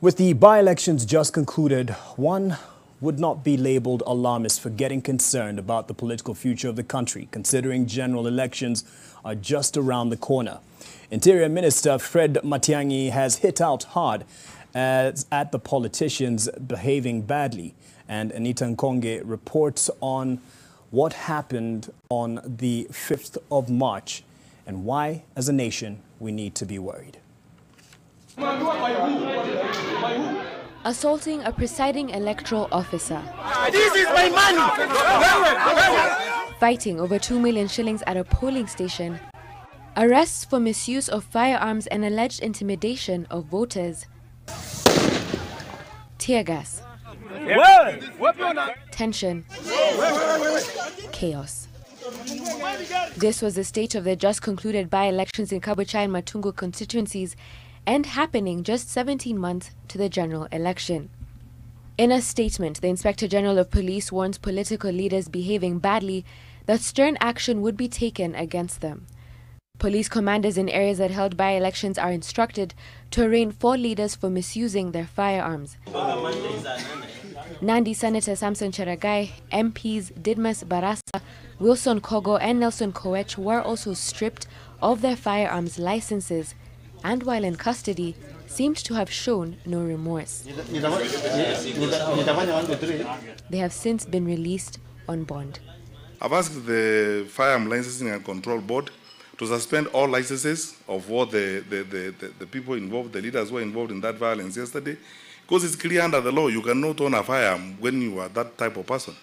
With the by-elections just concluded, one would not be labeled alarmist for getting concerned about the political future of the country, considering general elections are just around the corner. Interior Minister Fred Matiangi has hit out hard at the politicians behaving badly. And Anita Nkonge reports on what happened on the 5th of March and why, as a nation, we need to be worried. Assaulting a presiding electoral officer. This is my money! Fighting over 2 million shillings at a polling station. Arrests for misuse of firearms and alleged intimidation of voters. Tear gas. Tension. Chaos. This was the state of the just concluded by-elections in Kabuchai and Matungu constituencies, and happening just 17 months to the general election. In a statement, the Inspector General of Police warns political leaders behaving badly that stern action would be taken against them. Police commanders in areas that held by-elections are instructed to arraign 4 leaders for misusing their firearms. Nandi Senator Samson Cheragai, MPs Didmas Barasa, Wilson Kogo and Nelson Koech were also stripped of their firearms licenses, and while in custody, seemed to have shown no remorse. They have since been released on bond. I've asked the Firearm Licensing and Control Board to suspend all licenses of all the people involved, the leaders who were involved in that violence yesterday, because it's clear under the law you cannot own a firearm when you are that type of person.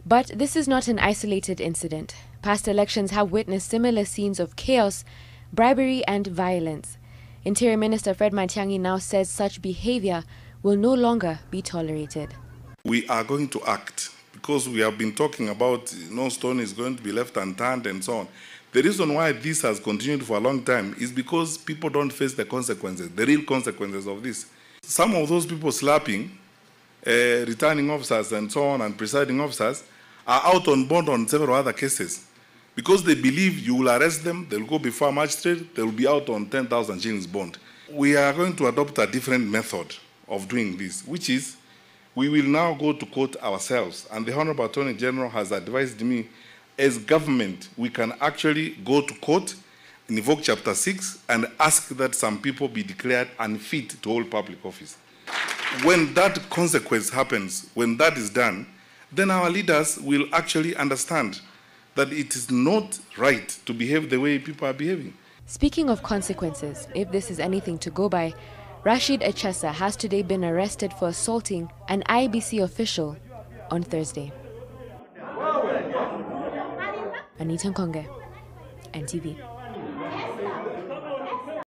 But this is not an isolated incident. Past elections have witnessed similar scenes of chaos, bribery and violence. Interior Minister Fred Matiangi now says such behavior will no longer be tolerated. We are going to act because we have been talking about no stone is going to be left unturned and so on. The reason why this has continued for a long time is because people don't face the consequences, the real consequences of this. Some of those people slapping returning officers and so on and presiding officers are out on bond on several other cases. Because they believe you will arrest them, they'll go before a magistrate, they'll be out on 10,000 shillings bond. We are going to adopt a different method of doing this, which is we will now go to court ourselves. And the Honorable Attorney General has advised me, as government, we can actually go to court, invoke Chapter 6, and ask that some people be declared unfit to hold public office. When that consequence happens, when that is done, then our leaders will actually understand that it is not right to behave the way people are behaving. Speaking of consequences, if this is anything to go by, Rashid Echesa has today been arrested for assaulting an IBC official on Thursday. Anita Nkonge, NTV.